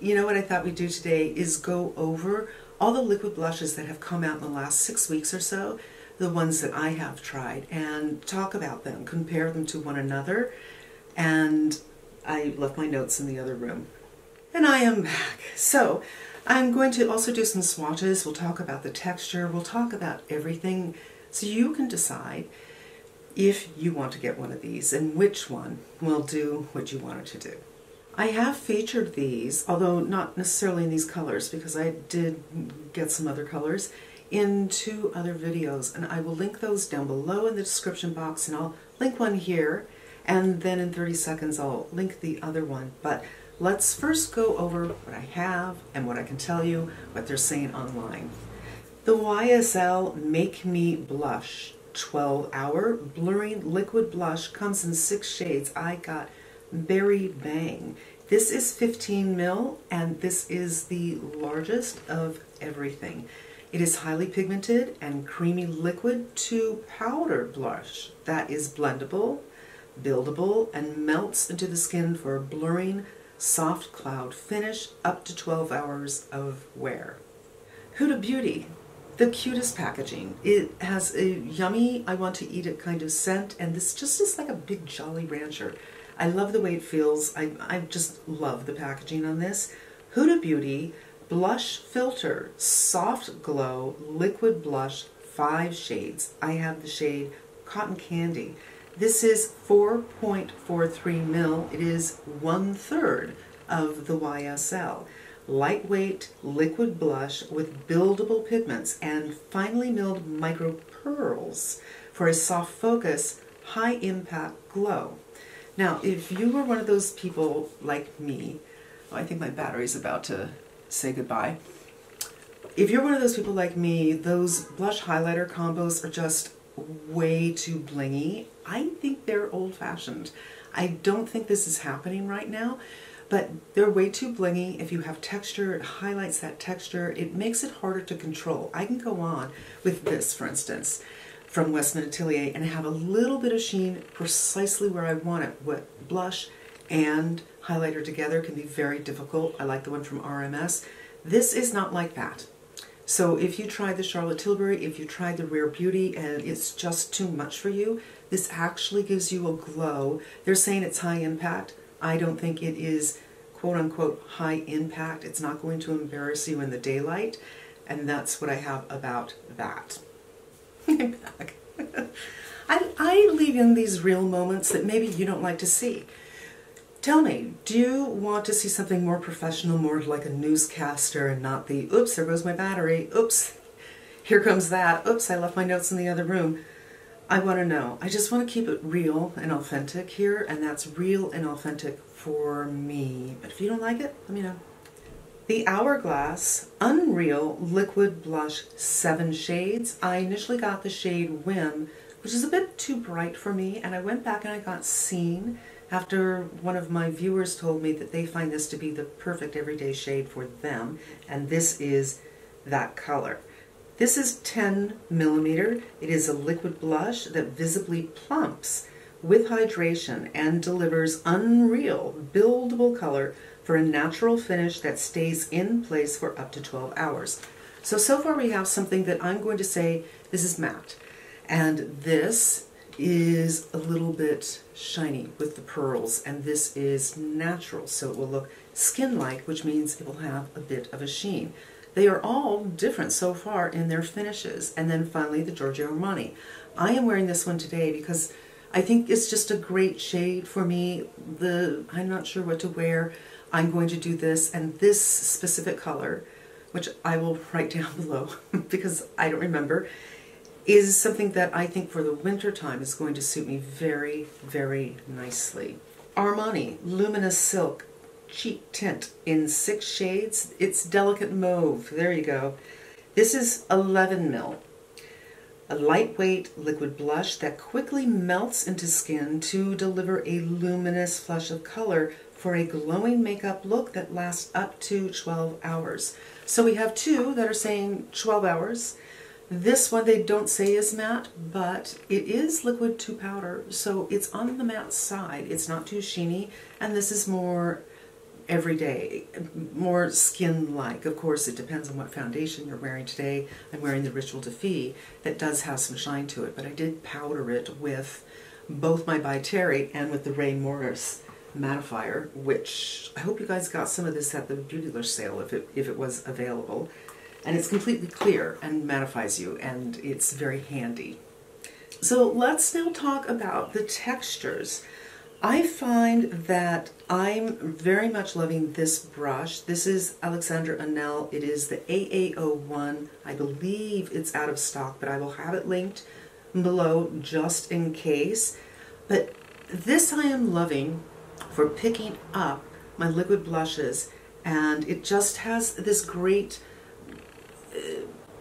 you know what I thought we'd do today is go over all the liquid blushes that have come out in the last 6 weeks or so, the ones that I have tried, and talk about them, compare them to one another. And I left my notes in the other room. And I am back. So I'm going to also do some swatches. We'll talk about the texture. We'll talk about everything so you can decide if you want to get one of these and which one will do what you want it to do. I have featured these, although not necessarily in these colors, because I did get some other colors, in 2 other videos, and I will link those down below in the description box, and I'll link one here, and then in 30 seconds I'll link the other one. But let's first go over what I have and what I can tell you, what they're saying online. The YSL Make Me Blush 12-Hour Blurring Liquid Blush comes in 6 shades. I got Berry Bang. This is 15 ml, and this is the largest of everything. It is highly pigmented and creamy liquid to powder blush that is blendable, buildable, and melts into the skin for a blurring, soft cloud finish up to 12 hours of wear. Huda Beauty, the cutest packaging. It has a yummy, I want to eat it kind of scent, and this just is like a big Jolly Rancher. I love the way it feels. I just love the packaging on this. Huda Beauty Blush Filter Soft Glow Liquid Blush, 5 shades. I have the shade Cotton Candy. This is 4.43 ml. It is 1/3 of the YSL. Lightweight liquid blush with buildable pigments and finely milled micro pearls for a soft focus, high impact glow. Now, if you were one of those people like me, oh, I think my battery's about to say goodbye. If you're one of those people like me, those blush highlighter combos are just way too blingy. I think they're old-fashioned. I don't think this is happening right now, but they're way too blingy. If you have texture, it highlights that texture. It makes it harder to control. I can go on with this, for instance, from Westman Atelier, and have a little bit of sheen precisely where I want it. What blush and highlighter together can be very difficult. I like the one from RMS. This is not like that. So if you tried the Charlotte Tilbury, if you tried the Rare Beauty and it's just too much for you, this actually gives you a glow. They're saying it's high impact. I don't think it is quote unquote high impact. It's not going to embarrass you in the daylight, and that's what I have about that. I'm back. I leave in these real moments that maybe you don't like to see. Tell me, do you want to see something more professional, more like a newscaster, and not the, oops, there goes my battery, oops, here comes that, oops, I left my notes in the other room. I want to know. I just want to keep it real and authentic here, and that's real and authentic for me. But if you don't like it, let me know. The Hourglass Unreal Liquid Blush 7 shades. I initially got the shade Whim, which is a bit too bright for me, and I went back and I got Seen after one of my viewers told me that they find this to be the perfect everyday shade for them, and this is that color. This is 10 millimeter. It is a liquid blush that visibly plumps with hydration and delivers unreal, buildable color for a natural finish that stays in place for up to 12 hours. So far we have something that I'm going to say this is matte, and this is a little bit shiny with the pearls, and this is natural, so it will look skin-like, which means it will have a bit of a sheen. They are all different so far in their finishes. And then finally the Giorgio Armani. I am wearing this one today because I think it's just a great shade for me. I'm not sure what to wear. I'm going to do this, and this specific color, which I will write down below because I don't remember, is something that I think for the winter time is going to suit me very, very nicely. Armani Luminous Silk Cheek Tint in 6 shades. It's Delicate Mauve. There you go. This is 11 ml. A lightweight liquid blush that quickly melts into skin to deliver a luminous flush of color for a glowing makeup look that lasts up to 12 hours. So we have 2 that are saying 12 hours. This one they don't say is matte, but it is liquid to powder, so it's on the matte side. It's not too sheeny, and this is more every day, more skin-like. Of course, it depends on what foundation you're wearing. Today, I'm wearing the Rituel Fille that does have some shine to it, but I did powder it with both my By Terry and with the Ray Morris mattifier, which I hope you guys got some of this at the Beautylish sale if it was available. And it's completely clear and mattifies you, and it's very handy. So let's now talk about the textures. I find that I'm very much loving this brush. This is Alexandra Anel. It is the AA01. I believe it's out of stock, but I will have it linked below just in case. But this I am loving for picking up my liquid blushes, and it just has this great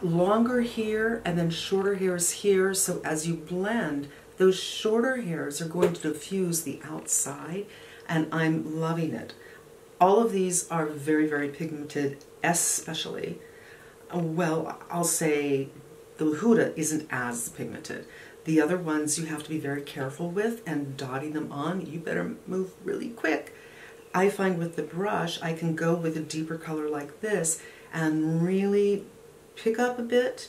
longer here and then shorter hairs here, so as you blend, those shorter hairs are going to diffuse the outside, and I'm loving it. All of these are very, very pigmented, especially, well, I'll say the Huda isn't as pigmented. The other ones you have to be very careful with, and dotting them on, you better move really quick. I find with the brush, I can go with a deeper color like this and really pick up a bit,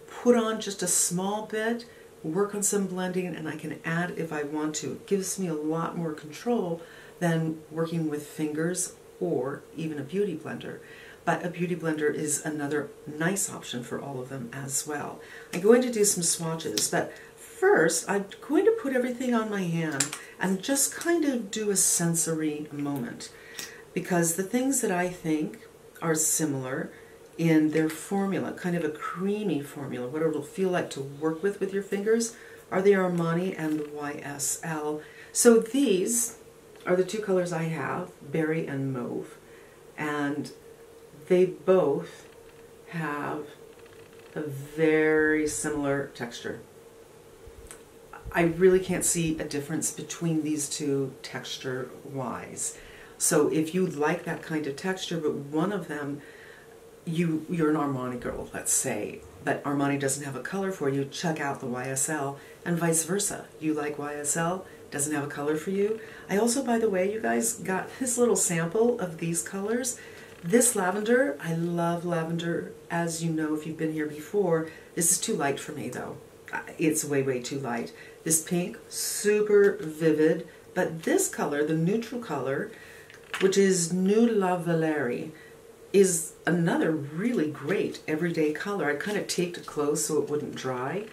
put on just a small bit, work on some blending, and I can add if I want to. It gives me a lot more control than working with fingers or even a beauty blender. But a beauty blender is another nice option for all of them as well. I'm going to do some swatches, but first I'm going to put everything on my hand and just kind of do a sensory moment, because the things that I think are similar in their formula, kind of a creamy formula, what it'll feel like to work with your fingers, are the Armani and the YSL. So these are the two colors I have, berry and mauve, and they both have a very similar texture. I really can't see a difference between these two texture-wise. So if you like that kind of texture, but one of them, you're an Armani girl, let's say, but Armani doesn't have a color for you, check out the YSL, and vice versa. You like YSL, doesn't have a color for you. I also, by the way, you guys got this little sample of these colors. This lavender, I love lavender, as you know if you've been here before. This is too light for me though. It's way, way too light. This pink, super vivid, but this color, the neutral color, which is Nude La Valerie, is another really great everyday color. I kind of taped it close so it wouldn't dry,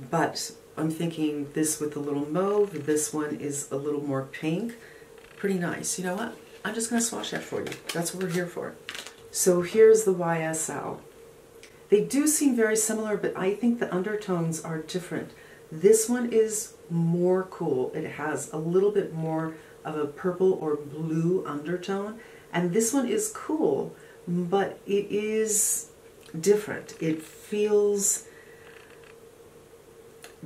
but I'm thinking this with a little mauve, this one is a little more pink. Pretty nice. You know what? I'm just going to swatch that for you. That's what we're here for. So here's the YSL. They do seem very similar, but I think the undertones are different. This one is more cool. It has a little bit more of a purple or blue undertone, and this one is cool, but it is different. It feels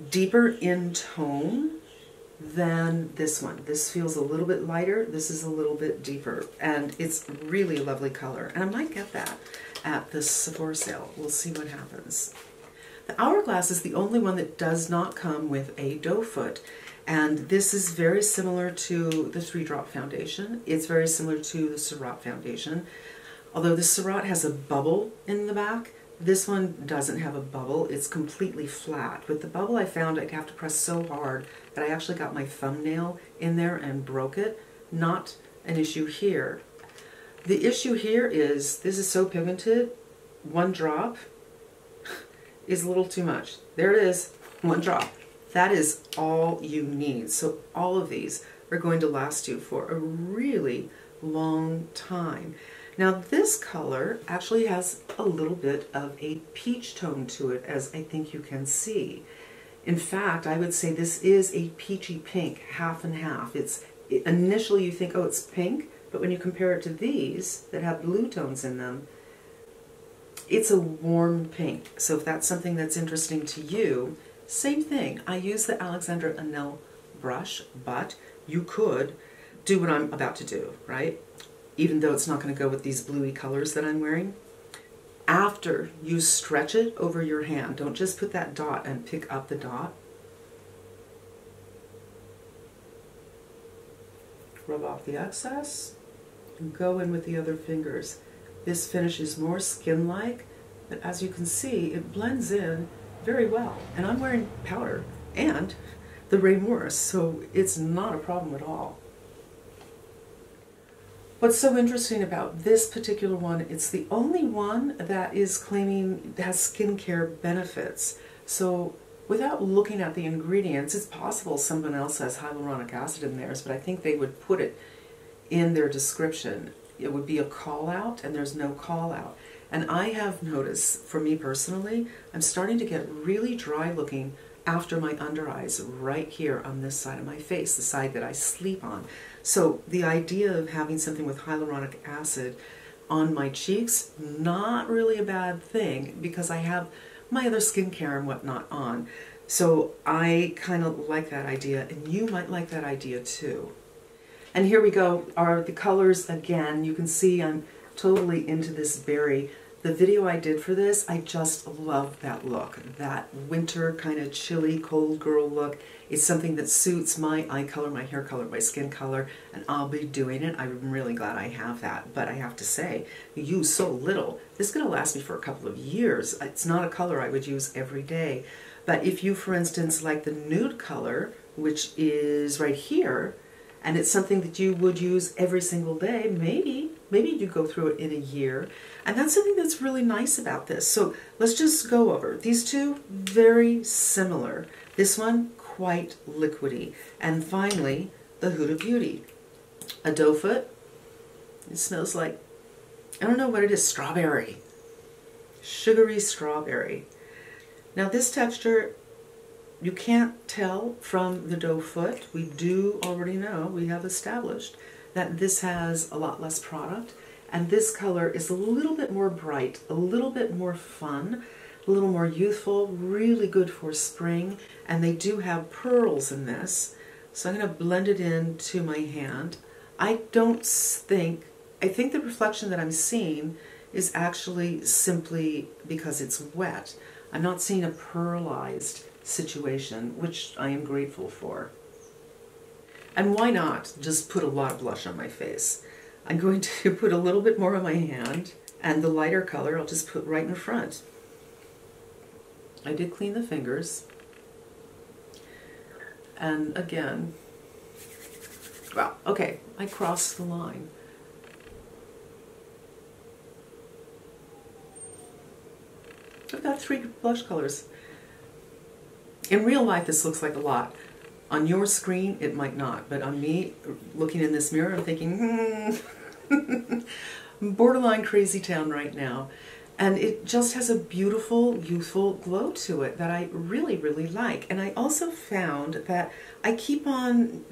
deeper in tone than this one. This feels a little bit lighter. This is a little bit deeper, and it's really a lovely color. And I might get that at the Sephora sale. We'll see what happens. The Hourglass is the only one that does not come with a doe foot. And this is very similar to the 3-drop foundation. It's very similar to the Surratt foundation. Although the Surratt has a bubble in the back, this one doesn't have a bubble. It's completely flat. With the bubble, I found I'd have to press so hard that I actually got my thumbnail in there and broke it. Not an issue here. The issue here is this is so pigmented, one drop is a little too much. There it is, one drop. That is all you need. So all of these are going to last you for a really long time. Now this color actually has a little bit of a peach tone to it, as I think you can see. In fact, I would say this is a peachy pink, half and half. Initially you think, oh, it's pink, but when you compare it to these that have blue tones in them, it's a warm pink. So if that's something that's interesting to you, same thing. I use the Alexandra Anel brush, but you could do what I'm about to do, right? Even though it's not going to go with these bluey colors that I'm wearing. After you stretch it over your hand, don't just put that dot and pick up the dot. Rub off the excess and go in with the other fingers. This finish is more skin-like, but as you can see, it blends in very well. And I'm wearing powder and the Ray Morris, so it's not a problem at all. What's so interesting about this particular one, it's the only one that is claiming it has skincare benefits. So without looking at the ingredients, it's possible someone else has hyaluronic acid in theirs, but I think they would put it in their description. It would be a call out, and there's no call out. And I have noticed, for me personally, I'm starting to get really dry looking after my under eyes right here on this side of my face, the side that I sleep on. So the idea of having something with hyaluronic acid on my cheeks, not really a bad thing, because I have my other skincare and whatnot on. So I kind of like that idea, and you might like that idea too. And here we go, are the colors again. You can see I'm totally into this berry. The video I did for this, I just love that look. That winter kind of chilly, cold girl look. It's something that suits my eye color, my hair color, my skin color, and I'll be doing it. I'm really glad I have that. But I have to say, you use so little. This is going to last me for a couple of years. It's not a color I would use every day. But if you, for instance, like the nude color, which is right here, and it's something that you would use every single day, maybe you go through it in a year. And that's something that's really nice about this. So let's just go over. These two, very similar. This one, quite liquidy. And finally, the Huda Beauty. A doe foot. It smells like, I don't know what it is, strawberry. Sugary strawberry. Now this texture, you can't tell from the doe foot. We do already know, we have established that this has a lot less product, and this color is a little bit more bright, a little bit more fun, a little more youthful, really good for spring, and they do have pearls in this. So I'm going to blend it into my hand. I think the reflection that I'm seeing is actually simply because it's wet. I'm not seeing a pearlized situation, which I am grateful for. And why not just put a lot of blush on my face? I'm going to put a little bit more on my hand, and the lighter color I'll just put right in front. I did clean the fingers. And again, well, okay, I crossed the line. I've got 3 blush colors. In real life, this looks like a lot. On your screen, it might not, but on me, looking in this mirror, I'm thinking, borderline crazy town right now. And it just has a beautiful, youthful glow to it that I really, really like. And I also found that I keep on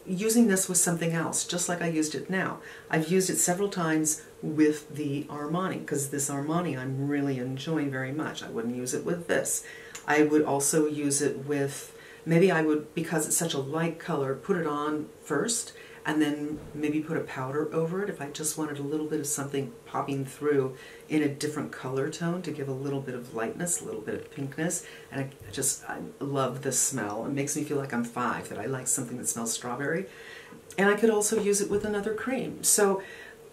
using this with something else, just like I used it now. I've used it several times with the Armani, because this Armani I'm really enjoying very much. I wouldn't use it with this. I would also use it with, maybe I would, because it's such a light color, put it on first and then maybe put a powder over it if I just wanted a little bit of something popping through in a different color tone to give a little bit of lightness, a little bit of pinkness. And I love the smell. It makes me feel like I'm 5, that I like something that smells strawberry. And I could also use it with another cream. So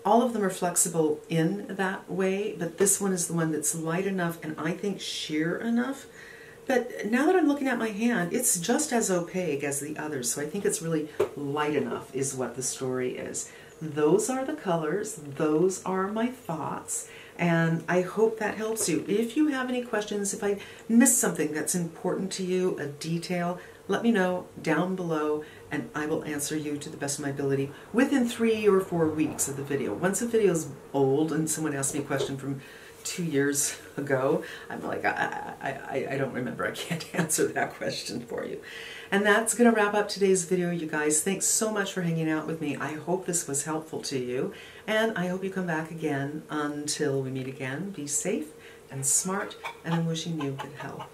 all of them are flexible in that way, but this one is the one that's light enough and I think sheer enough. But now that I'm looking at my hand, it's just as opaque as the others, so I think it's really light enough is what the story is. Those are the colors, those are my thoughts, and I hope that helps you. If you have any questions, if I missed something that's important to you, a detail, let me know down below and I will answer you to the best of my ability within 3 or 4 weeks of the video. Once a video is old and someone asks me a question from 2 years ago, I'm like, I don't remember. I can't answer that question for you. And that's going to wrap up today's video, you guys. Thanks so much for hanging out with me. I hope this was helpful to you, and I hope you come back again. Until we meet again, be safe and smart, and I'm wishing you good health.